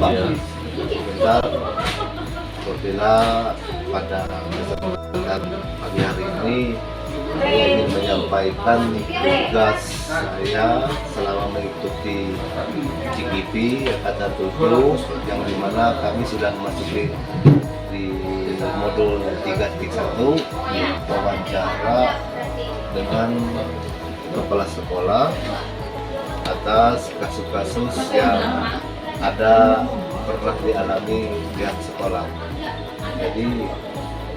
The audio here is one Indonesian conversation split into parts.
Pak. Ya. Sebentar, apabila pada kesempatan pagi hari ini saya ingin menyampaikan tugas saya selama mengikuti CGP angkatan 7 yang dimana kami sudah memasuki di modul 3.1 wawancara dengan kepala sekolah atas kasus-kasus yang ada pernah dialami pihak sekolah. Jadi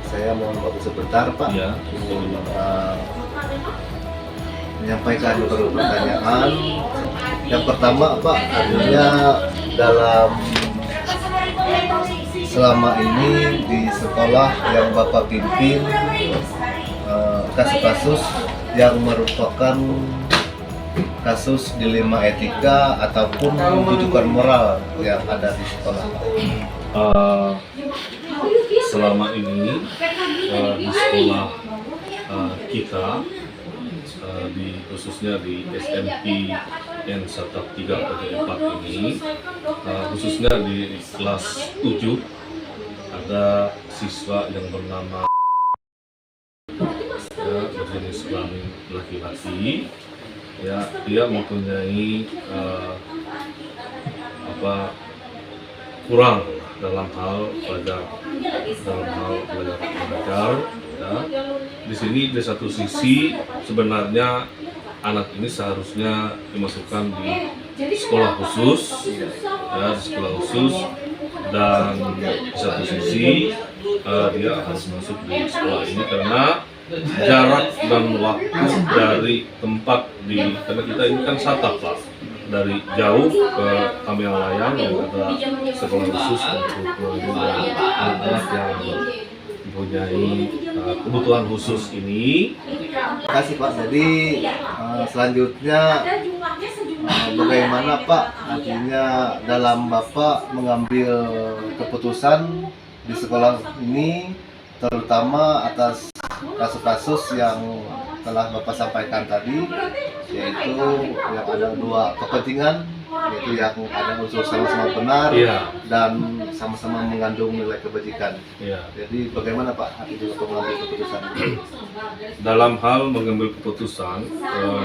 saya mohon waktu sebentar Pak, Ya. ingin menyampaikan beberapa pertanyaan. Yang pertama Pak, artinya dalam selama ini di sekolah yang Bapak pimpin, kasus-kasus yang merupakan kasus dilema etika ataupun rujukan moral yang ada di sekolah. Selama ini di sekolah kita, khususnya di SMP N13 pada 4 ini, khususnya di kelas 7 ada siswa yang bernama berjenis kelamin laki-laki. Ya, dia mempunyai kurang dalam hal belajar mengajar. Ya. Di sini di satu sisi sebenarnya anak ini seharusnya dimasukkan di sekolah khusus, ya, di sekolah khusus, dan di satu sisi dia harus masuk di sekolah ini karena jarak dan waktu dari tempat karena kita ini kan satap Pak, dari jauh ke Tamiang yang ada sekolah khusus untuk anak-anak yang mempunyai kebutuhan khusus ini. Terima kasih Pak. Jadi selanjutnya bagaimana Pak artinya dalam Bapak mengambil keputusan di sekolah ini, terutama atas kasus-kasus yang telah Bapak sampaikan tadi, yaitu yang ada dua kepentingan, yaitu yang ada unsur sama-sama benar, Ya. dan sama-sama mengandung nilai kebajikan. Ya. Jadi bagaimana Pak artinya Bapak mengambil keputusan? Dalam hal mengambil keputusan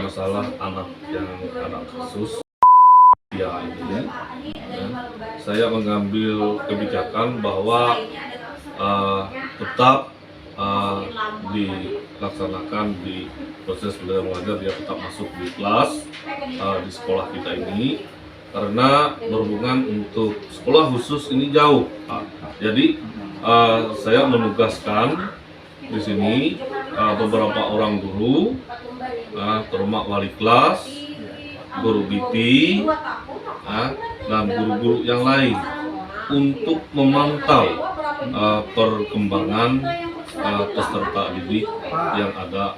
masalah anak khusus ya ini, ya, saya mengambil kebijakan bahwa tetap dilaksanakan di proses belajar mengajar, dia tetap masuk di kelas di sekolah kita ini karena berhubungan untuk sekolah khusus ini jauh. Jadi saya menugaskan di sini beberapa orang guru, termasuk wali kelas, guru BP, dan guru-guru yang lain untuk memantau perkembangan peserta didik yang ada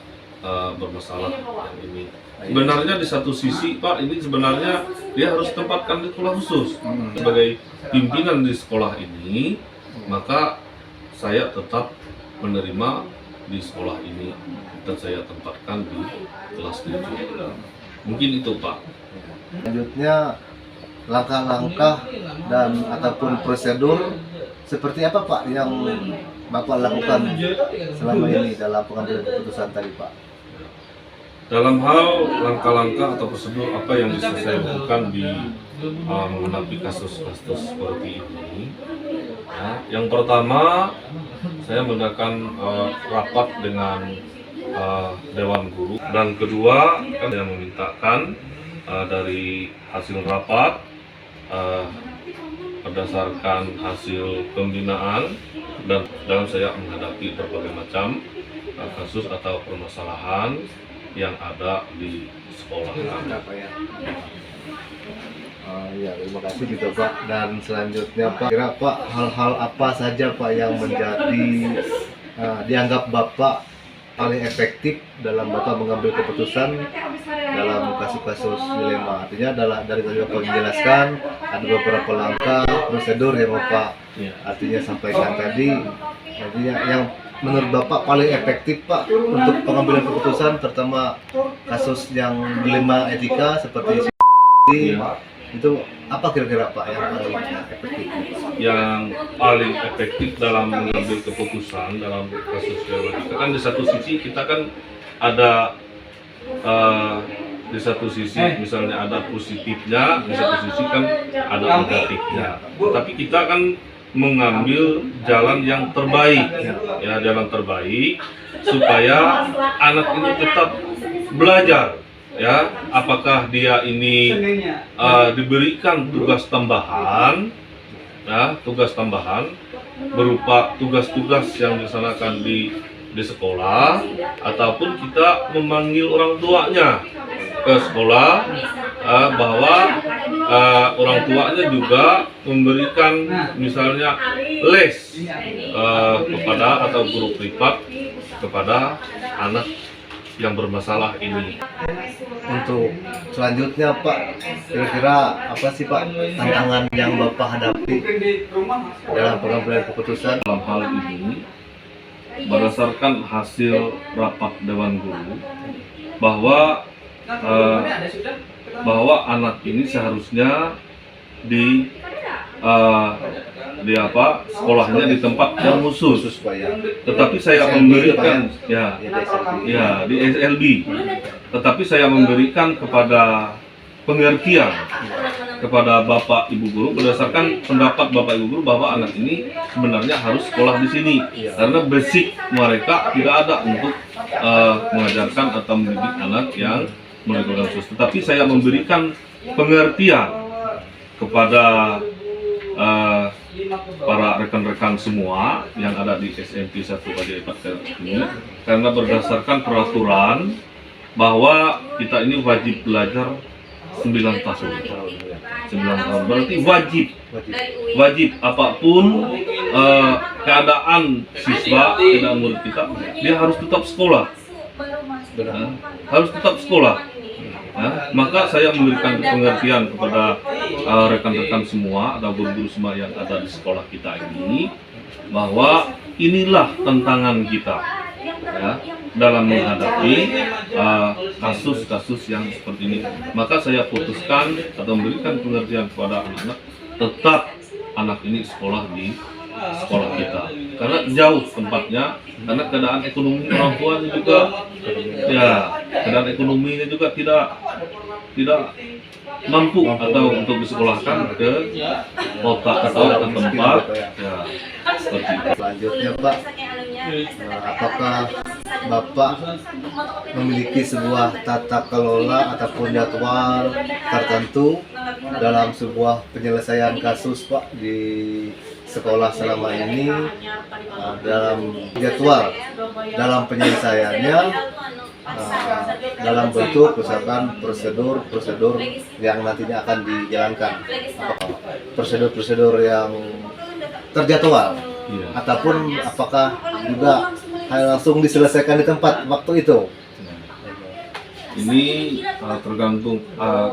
bermasalah yang ini. Sebenarnya di satu sisi Pak, ini sebenarnya dia harus tempatkan di sekolah khusus. Sebagai pimpinan di sekolah ini, maka saya tetap menerima di sekolah ini dan saya tempatkan di kelas 7. Mungkin itu Pak. Selanjutnya langkah-langkah dan ataupun prosedur seperti apa Pak yang Bapak lakukan selama ini dalam pengambilan keputusan tadi Pak? Dalam hal langkah-langkah atau prosedur apa yang bisa saya lakukan di menghadapi kasus-kasus seperti ini, ya, yang pertama saya mengadakan rapat dengan Dewan Guru, dan kedua saya memintakan dari hasil rapat berdasarkan hasil pembinaan dan dalam saya menghadapi berbagai macam kasus atau permasalahan yang ada di sekolah kami. Ya, terima kasih juga Pak. Dan selanjutnya Pak, kira Pak hal-hal apa saja Pak yang menjadi dianggap Bapak paling efektif dalam Bapak mengambil keputusan dalam kasus-kasus dilema? Artinya dari tadi Bapak menjelaskan ada beberapa langkah prosedur yang Bapak artinya sampaikan tadi. Artinya yang menurut Bapak paling efektif Pak untuk pengambilan keputusan, terutama kasus yang dilema etika seperti itu apa kira-kira Pak yang paling efektif? Yang paling efektif dalam mengambil keputusan dalam kasus kita kan di satu sisi kita kan ada di satu sisi misalnya ada positifnya, di satu sisi kan ada negatifnya. Tapi kita kan mengambil jalan yang terbaik, ya jalan terbaik supaya anak ini tetap belajar. Ya, apakah dia ini diberikan tugas tambahan, ya tugas tambahan berupa tugas-tugas yang dilaksanakan di sekolah, ataupun kita memanggil orang tuanya ke sekolah, bahwa orang tuanya juga memberikan misalnya les kepada atau guru privat kepada anak yang bermasalah ini. Untuk selanjutnya Pak, kira-kira apa sih Pak tantangan yang Bapak hadapi dalam pengambilan keputusan? Dalam hal ini, berdasarkan hasil rapat Dewan Guru, bahwa anak ini seharusnya di sekolahnya di tempat yang khusus. Tetapi saya memberikan di SLB. Tetapi saya memberikan kepada pengertian kepada Bapak Ibu Guru berdasarkan pendapat Bapak Ibu Guru bahwa anak ini sebenarnya harus sekolah di sini karena basic mereka tidak ada untuk mengajarkan atau mendidik anak yang menggunakan khusus. Tetapi saya memberikan pengertian kepada para rekan-rekan semua yang ada di SMP 1 Bajai Patel ini, karena berdasarkan peraturan bahwa kita ini wajib belajar 9 tahun. 9 tahun berarti wajib apapun keadaan siswa tidak murid kita, dia harus tetap sekolah. Harus tetap sekolah. Nah, maka saya memberikan pengertian kepada rekan-rekan semua atau guru-guru semua yang ada di sekolah kita ini bahwa inilah tantangan kita, ya, dalam menghadapi kasus-kasus yang seperti ini. Maka saya putuskan atau memberikan pengertian kepada anak-anak, tetap anak ini sekolah di sekolah kita karena jauh tempatnya, karena keadaan ekonomi orang tuanya juga keadaan ekonominya juga tidak mampu atau untuk disekolahkan ke kota atau ke tempat seperti itu. Selanjutnya Pak, apakah Bapak memiliki sebuah tata kelola ataupun jadwal tertentu dalam sebuah penyelesaian kasus Pak di sekolah selama ini, dalam jadwal dalam penyelesaiannya, dalam bentuk misalkan prosedur yang nantinya akan dijalankan, prosedur yang terjadwal, ataupun apakah juga langsung diselesaikan di tempat waktu itu? Ini tergantung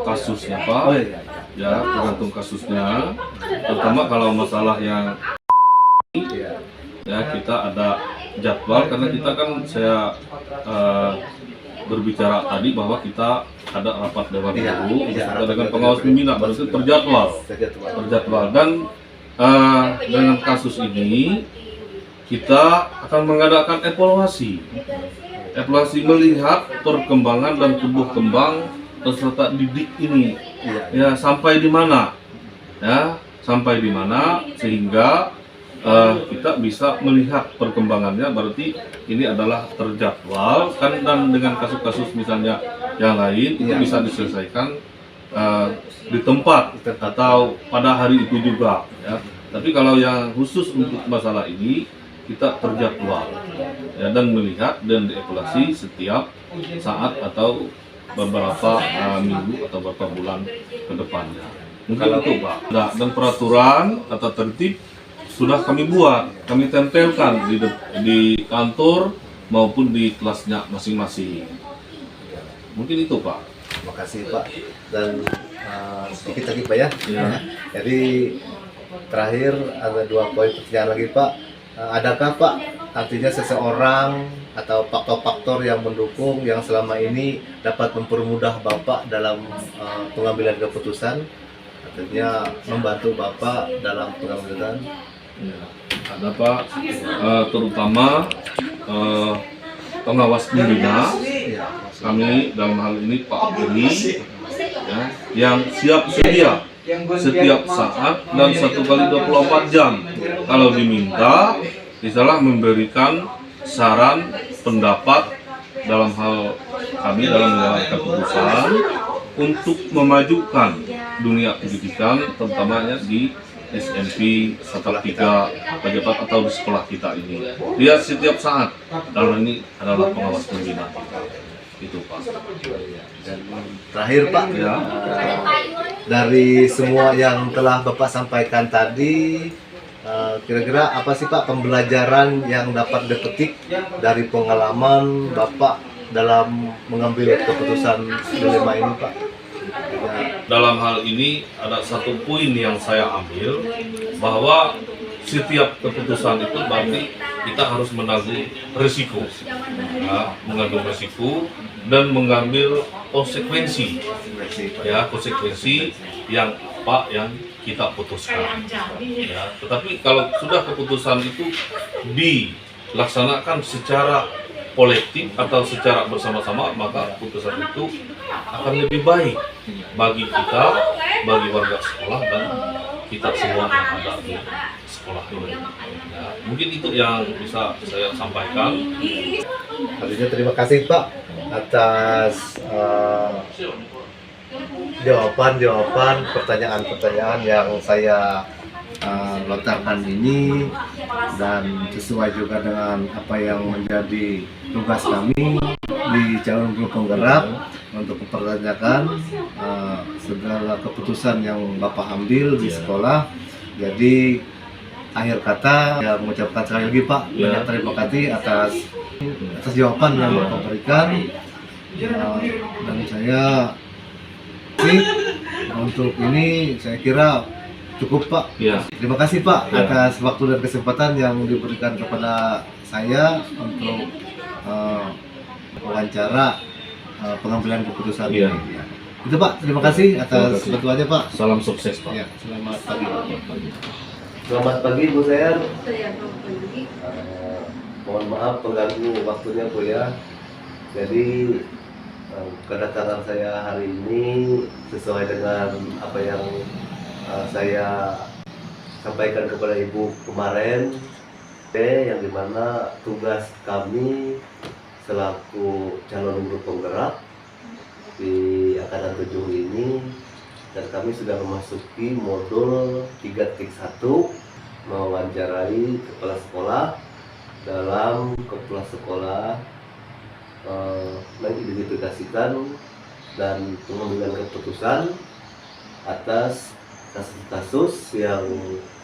kasusnya Pak. Ya, tergantung kasusnya. Terutama kalau masalah yang ya kita ada jadwal, karena kita kan saya berbicara tadi bahwa kita ada rapat Dewan Guru dengan pengawas pembina, berarti terjadwal dan dengan kasus ini kita akan mengadakan evaluasi melihat perkembangan dan tumbuh kembang peserta didik ini, ya sampai di mana, sehingga kita bisa melihat perkembangannya. Berarti ini adalah terjadwal kan, dan dengan kasus-kasus misalnya yang lain itu bisa diselesaikan di tempat atau pada hari itu juga, ya. Tapi kalau yang khusus untuk masalah ini kita terjadwal, ya, dan melihat dan dievaluasi setiap saat atau beberapa minggu atau beberapa bulan ke depannya. Mungkin itu Pak. Dan peraturan atau tertib sudah kami buat, kami tempelkan di kantor maupun di kelasnya masing-masing. Mungkin itu Pak. Terima kasih Pak. Dan sedikit lagi Pak ya. Jadi terakhir ada 2 poin pertanyaan lagi Pak. Adakah Pak artinya seseorang atau faktor-faktor yang mendukung yang selama ini dapat mempermudah Bapak dalam pengambilan keputusan tentunya membantu Bapak dalam pengambilan. Ya, ada Pak, terutama pengawas pembina Ya, kami dalam hal ini Pak Beni ya, yang siap sedia setiap saat dan 1 kali 24 jam kalau diminta misalnya memberikan saran pendapat dalam hal kami dalam menjalankan keputusan untuk memajukan dunia pendidikan terutamanya di SMP Satap 3 Pejabat atau di sekolah kita ini. Dia setiap saat dalam ini adalah pengawas pembina kita. Itu Pak. dan terakhir Pak, Ya. dari semua yang telah Bapak sampaikan tadi, kira-kira apa sih Pak pembelajaran yang dapat dipetik dari pengalaman Bapak dalam mengambil keputusan dilema ini Pak? Ya, Dalam hal ini ada satu poin yang saya ambil bahwa setiap keputusan itu berarti kita harus menanggung risiko, ya, mengambil risiko dan mengambil konsekuensi, ya konsekuensi yang apa yang kita putuskan. Ya, tetapi kalau sudah keputusan itu dilaksanakan secara kolektif atau secara bersama-sama, maka keputusan itu akan lebih baik bagi kita, bagi warga sekolah dan kita semua yang ada di sekolah ini. Ya, mungkin itu yang bisa saya sampaikan. Habisnya terima kasih Pak atas jawaban-jawaban pertanyaan-pertanyaan yang saya lontarkan ini, dan sesuai juga dengan apa yang menjadi tugas kami di calon grup penggerak untuk mempertanyakan segala keputusan yang Bapak ambil di sekolah. Jadi akhir kata ya mengucapkan sekali lagi Pak banyak terima kasih atas jawaban yang Bapak berikan. Dan saya untuk ini saya kira cukup Pak. Ya. Terima kasih Pak Ya. atas waktu dan kesempatan yang diberikan kepada saya untuk wawancara pengambilan keputusan Ya. ini. Itu Pak, terima kasih atas bantuannya Pak. Salam sukses Pak. Ya, selamat pagi. Selamat pagi Bu Sayan. Mohon maaf pengganggu waktunya Bu ya. Jadi kedatangan saya hari ini sesuai dengan apa yang saya sampaikan kepada Ibu kemarin, yang dimana tugas kami selaku calon grup penggerak di Angkatan 7 ini, dan kami sudah memasuki modul 3.1 mewawancarai kepala sekolah dalam kepala sekolah mengidentifikasikan dan pengambilan keputusan atas kasus-kasus yang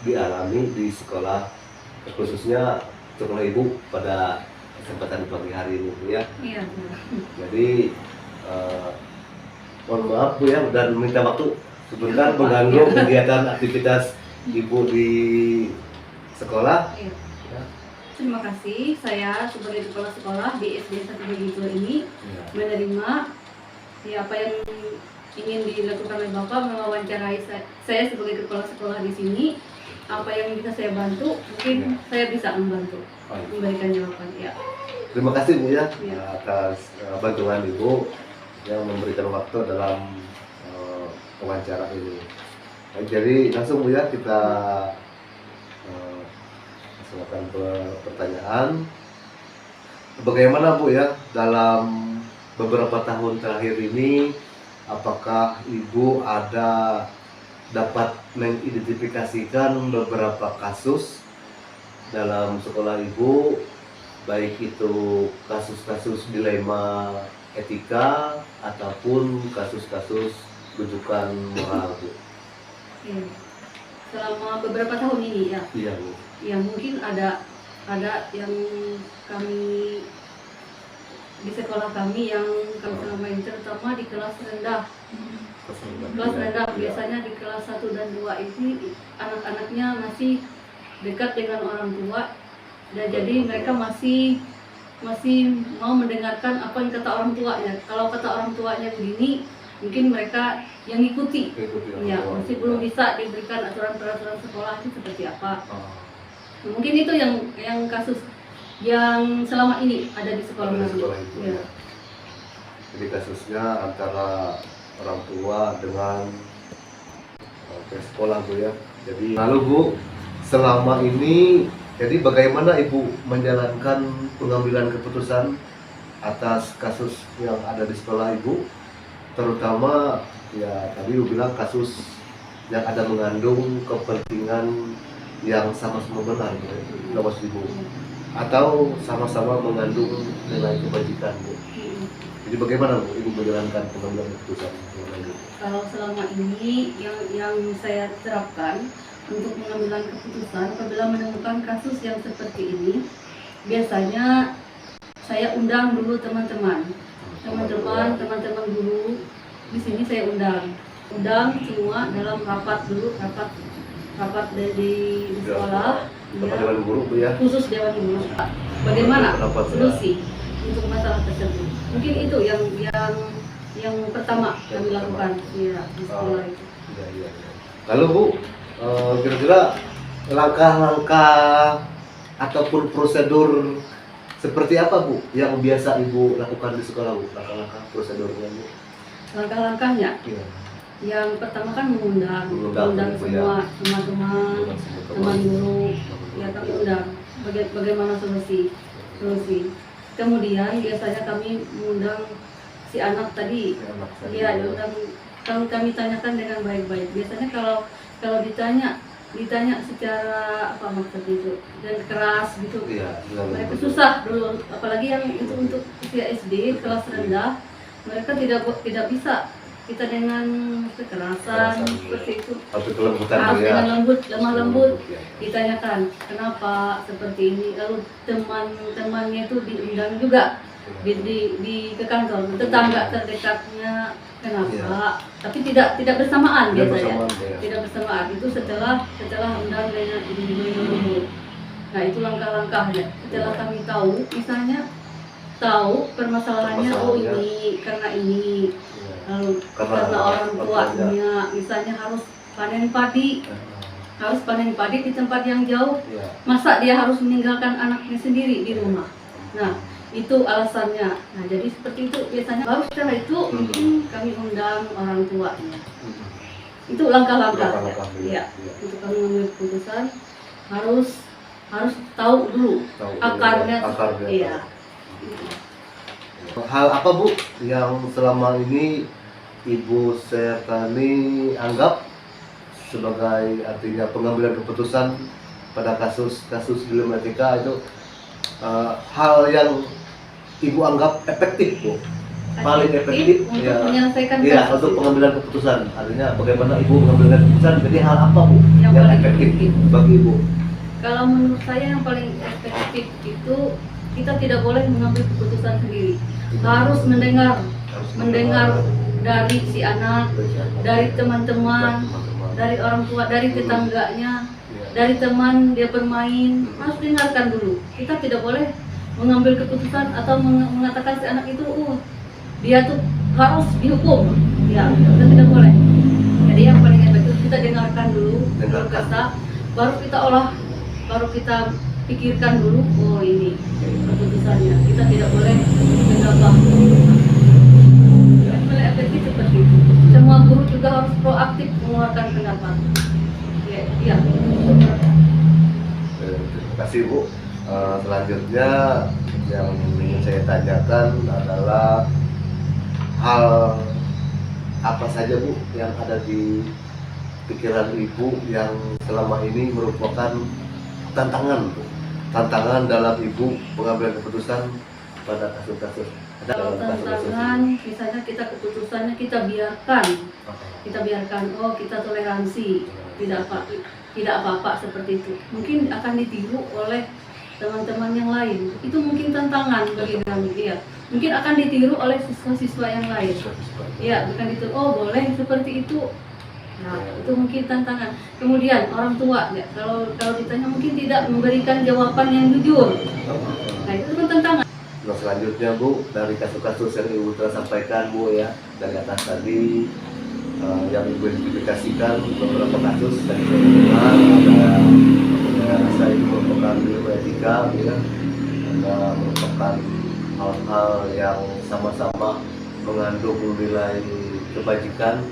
dialami di sekolah, khususnya sekolah ibu pada kesempatan pagi hari ini Bu ya. Iya. Jadi mohon maaf Bu ya, dan minta waktu sebentar mengganggu kegiatan aktivitas ibu di sekolah. Iya. Ya. Terima kasih, saya sebagai kepala sekolah di SD 1 ini Ya. menerima ya, apa yang ingin dilakukan oleh Bapak mewawancarai saya sebagai kepala sekolah di sini. Apa yang bisa saya bantu, mungkin saya bisa membantu memberikan jawaban. Ya. Terima kasih Bu ya, Ya. atas bantuan Ibu yang memberikan waktu dalam wawancara ini. Nah, jadi langsung Bu ya, kita langsung pertanyaan. Bagaimana Bu ya dalam beberapa tahun terakhir ini, apakah Ibu ada dapat mengidentifikasikan beberapa kasus dalam sekolah Ibu, baik itu kasus-kasus dilema etika ataupun kasus-kasus rujukan moral Bu? Iya. Selama beberapa tahun ini ya, Iya Bu. ya mungkin ada yang kami di sekolah kami yang kami selama ini, terutama di kelas rendah. Kelas rendah biasanya di kelas 1 dan 2 ini anak-anaknya masih dekat dengan orang tua, dan jadi mereka masih mau mendengarkan apa yang kata orang tuanya. Kalau kata orang tuanya begini, mungkin mereka yang ngikuti. Ikuti orang Ya, tua. masih belum bisa diberikan aturan-peraturan sekolah itu seperti apa. Ah, Mungkin itu yang kasus yang selama ini ada di sekolah ada di kami. sekolah itu Ya. ya. Jadi kasusnya antara orang tua dengan sekolah Bu ya. Jadi lalu Bu, selama ini jadi bagaimana Ibu menjalankan pengambilan keputusan atas kasus yang ada di sekolah Ibu, terutama ya tadi Ibu bilang kasus yang ada mengandung kepentingan yang sama-sama benar, Bu, ya, maksud Ibu, atau sama-sama mengandung nilai kebajikan, Bu. Jadi bagaimana Bu Ibu menjalankan pengambilan keputusan mengenai itu? Kalau selama ini yang saya terapkan untuk pengambilan keputusan apabila menemukan kasus yang seperti ini, biasanya saya undang dulu teman-teman dulu di sini saya undang semua dalam rapat di sekolah, Bapak ya, Dewan Guru Bu ya. khusus Dewan Guru. Bagaimana Rapat, ya. solusi untuk masalah tersebut? Mungkin itu yang pertama kami lakukan ya, di sekolah itu. Iya, iya. Lalu Bu, kira-kira langkah-langkah ataupun prosedur seperti apa Bu yang biasa Ibu lakukan di sekolah Bu? Langkah-langkah prosedurnya Bu? Langkah-langkahnya Iya. yang pertama kan mengundang Mengundang, semua teman-teman, teman guru, ya kami undang bagaimana solusi. Kemudian biasanya kami mengundang si anak tadi, ya diundang, kalau kami tanyakan dengan baik-baik. Biasanya kalau ditanya secara apa maksudnya itu dan keras gitu, Iya, mereka susah dulu, apalagi yang itu untuk usia SD kelas rendah, mereka tidak bisa kita dengan kekerasan seperti itu. Tapi kelembutan Harus Bu ya. dengan lemah lembut Ya. ditanyakan kenapa seperti ini, lalu teman-temannya itu diundang juga di ke kantor, tetangga terdekatnya kenapa, Iya. tapi tidak bersamaan Tidak biasanya, bersamaan, ya. tidak bersamaan itu setelah undang dengan dulu. Nah itu langkah-langkahnya. Setelah kami tahu, misalnya tahu permasalahannya, oh ini karena ini, Iya. lalu karena orang tuanya misalnya harus panen padi di tempat yang jauh, Iya. masa dia harus meninggalkan anaknya sendiri di rumah. Nah itu alasannya. Nah jadi seperti itu biasanya. Baru setelah itu mungkin kami undang orang tuanya. Itu langkah-langkah. Ya, untuk kami mengambil keputusan harus tahu dulu akarnya. Iya. Hal apa Bu yang selama ini Ibu Sertani anggap sebagai artinya pengambilan keputusan pada kasus dilematika itu, hal yang Ibu anggap efektif Bu, paling efektif untuk ya, menyelesaikan iya, kasus untuk itu. pengambilan keputusan, artinya bagaimana Ibu mengambil keputusan, jadi hal apa Bu Yang yang paling efektif efektif. bagi Ibu? Kalau menurut saya yang paling efektif itu kita tidak boleh mengambil keputusan sendiri. Harus mendengar dari si anak, dari teman-teman, dari orang tua, dari tetangganya, dari teman dia bermain, harus dengarkan dulu. Kita tidak boleh mengambil keputusan atau mengatakan si anak itu dia tuh harus dihukum. Ya, kita tidak boleh. Jadi yang paling efektif kita dengarkan dulu, baru kita olah, baru kita pikirkan dulu, oh ini keputusannya. Kita tidak boleh menambah. Yang paling efektif seperti itu. Semua guru juga harus proaktif mengeluarkan pendapat. Ya. Terima kasih Bu. Selanjutnya yang ingin saya tanyakan adalah hal apa saja Bu yang ada di pikiran Ibu yang selama ini merupakan tantangan Bu, tantangan dalam Ibu mengambil keputusan pada kasus-kasus. Kalau tantangan, misalnya kita keputusannya kita biarkan, oh kita toleransi, tidak apa-apa seperti itu. Mungkin akan ditiru oleh teman-teman yang lain. Itu mungkin tantangan bagi kami, ya. Mungkin akan ditiru oleh siswa-siswa yang lain. Ya, bukan itu. Oh, boleh seperti itu. Nah, itu mungkin tantangan. Kemudian orang tua, ya, kalau ditanya mungkin tidak memberikan jawaban yang jujur. Nah, itu kan tantangan. Nah selanjutnya Bu, dari kasus-kasus yang Ibu telah sampaikan Bu ya, dari atas tadi yang Ibu identifikasikan beberapa kasus dari teman ada rasa itu merupakan ilmu etika ya, ada merupakan hal-hal yang sama-sama mengandung nilai kebajikan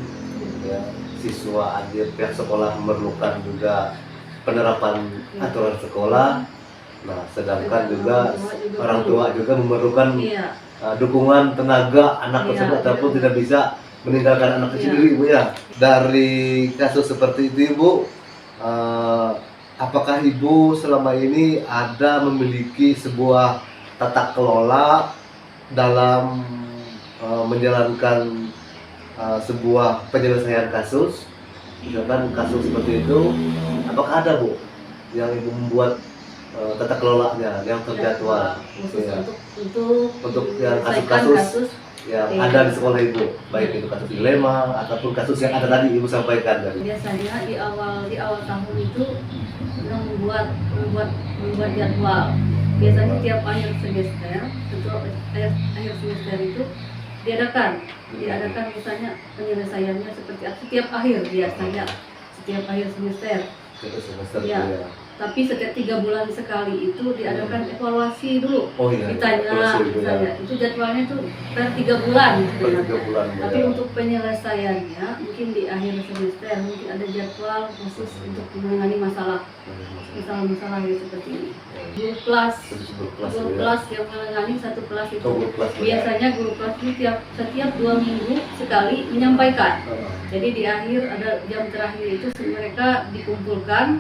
ya. Siswa adik pihak sekolah memerlukan juga penerapan aturan sekolah. Nah, sedangkan juga orang tua juga memerlukan dukungan tenaga anak tersebut ataupun tidak bisa meninggalkan anak kecil Ibu ya. Dari kasus seperti itu Ibu, apakah Ibu selama ini ada memiliki sebuah tata kelola dalam menjalankan sebuah penyelesaian kasus, misalkan kasus seperti itu, apakah ada Bu yang Ibu membuat tata kelolanya yang terjadwal ya, untuk yang kasus-kasus yang ada di sekolah Ibu, baik itu kasus dilema ataupun kasus yang ada tadi Ibu sampaikan tadi? Biasanya di awal tahun itu membuat jadwal. Biasanya tiap akhir semester, akhir semester itu diadakan misalnya penyelesaiannya seperti apa setiap akhir biasanya setiap akhir semester ya. Tapi setiap 3 bulan sekali itu diadakan evaluasi dulu. Ditanya misalnya itu jadwalnya tuh per 3 bulan tapi untuk penyelesaiannya mungkin di akhir semester mungkin ada jadwal khusus untuk menangani masalah yang seperti ini. Guru kelas yang menangani satu kelas itu biasanya guru kelas itu setiap 2 minggu sekali menyampaikan. Jadi di akhir ada jam terakhir itu mereka dikumpulkan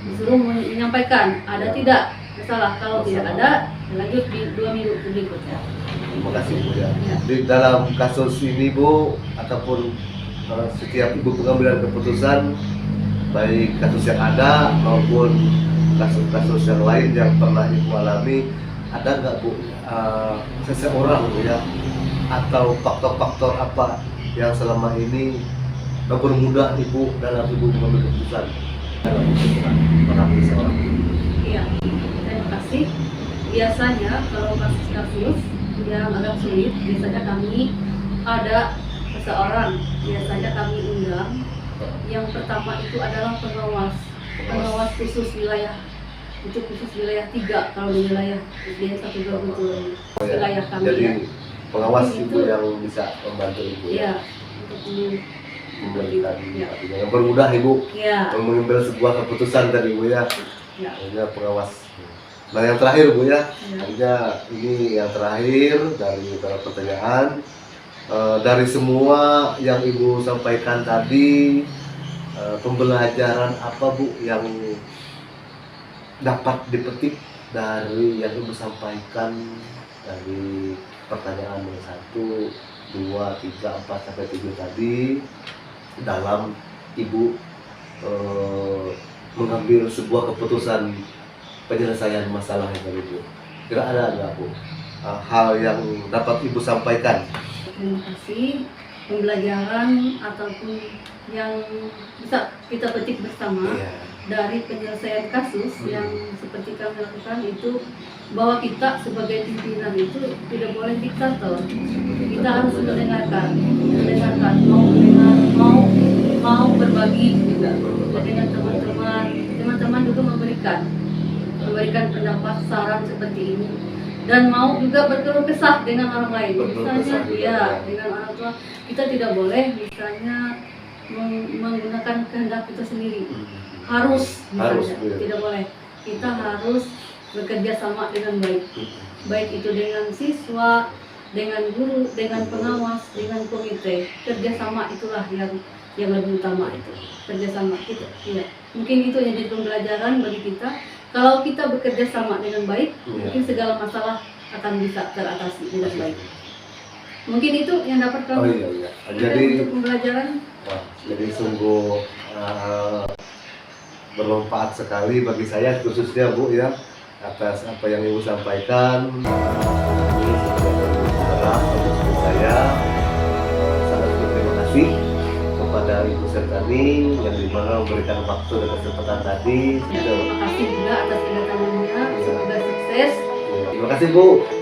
disuruh menyampaikan ada tidak masalah, kalau tidak ada lanjut di 2 minggu berikutnya. Terima kasih Bu ya. Di dalam kasus ini Bu ataupun setiap Ibu pengambilan keputusan baik kasus yang ada maupun kasus-kasus yang lain yang pernah Ibu alami, ada nggak Bu seseorang Bu ya atau faktor-faktor apa yang selama ini mempermudah Ibu dalam Ibu mengambil keputusan? Iya, terima kasih. Biasanya kalau kasus-kasus yang agak sulit, biasanya kami ada seseorang, biasanya kami undang. Yang pertama itu adalah pengawas khusus wilayah. Itu khusus wilayah 3 kalau di wilayah SD 1 betul wilayah kami. Jadi ya. pengawas Ibu yang bisa membantu Ibu ya. Untuk memberikan yang bermudah Ibu mengambil sebuah keputusan dari Ibu ya. Hanya pengawas. Nah yang terakhir Bu ya, hanya ini yang terakhir dari beberapa pertanyaan. Dari semua yang Ibu sampaikan tadi, pembelajaran apa Bu yang dapat dipetik dari yang Ibu sampaikan dari pertanyaan yang 1, 2, 3, 4 sampai 7 tadi dalam Ibu mengambil sebuah keputusan penyelesaian masalah yang tadi Bu? Kira ada nggak Bu hal yang dapat Ibu sampaikan? Terima kasih. Pembelajaran ataupun yang bisa kita petik bersama dari penyelesaian kasus yang seperti kami lakukan itu bahwa kita sebagai pimpinan itu tidak boleh diktator. Kita harus mendengarkan, mau berbagi juga dengan teman-teman juga memberikan pendapat saran seperti ini dan mau juga berkeluh kesah dengan orang lain. Misalnya dengan orang tua kita tidak boleh misalnya menggunakan kehendak kita sendiri. Harus tidak boleh. Kita harus bekerja sama dengan baik. Baik itu dengan siswa, dengan guru, dengan pengawas, dengan komite. Kerjasama itulah yang lebih utama itu. Kerjasama kita. Ya. Mungkin itu yang jadi pembelajaran bagi kita. Kalau kita bekerja sama dengan baik, mungkin segala masalah akan bisa teratasi dengan baik. Mungkin itu yang dapat kami. Jadi untuk pembelajaran. Jadi sungguh bermanfaat sekali bagi saya khususnya Bu ya atas apa yang Ibu sampaikan. Saya sangat berterima kasih kepada Ibu Sertani yang dimana memberikan waktu dan kesempatan tadi. Terima kasih juga atas kedatangannya. Semoga sukses. Terima kasih Bu.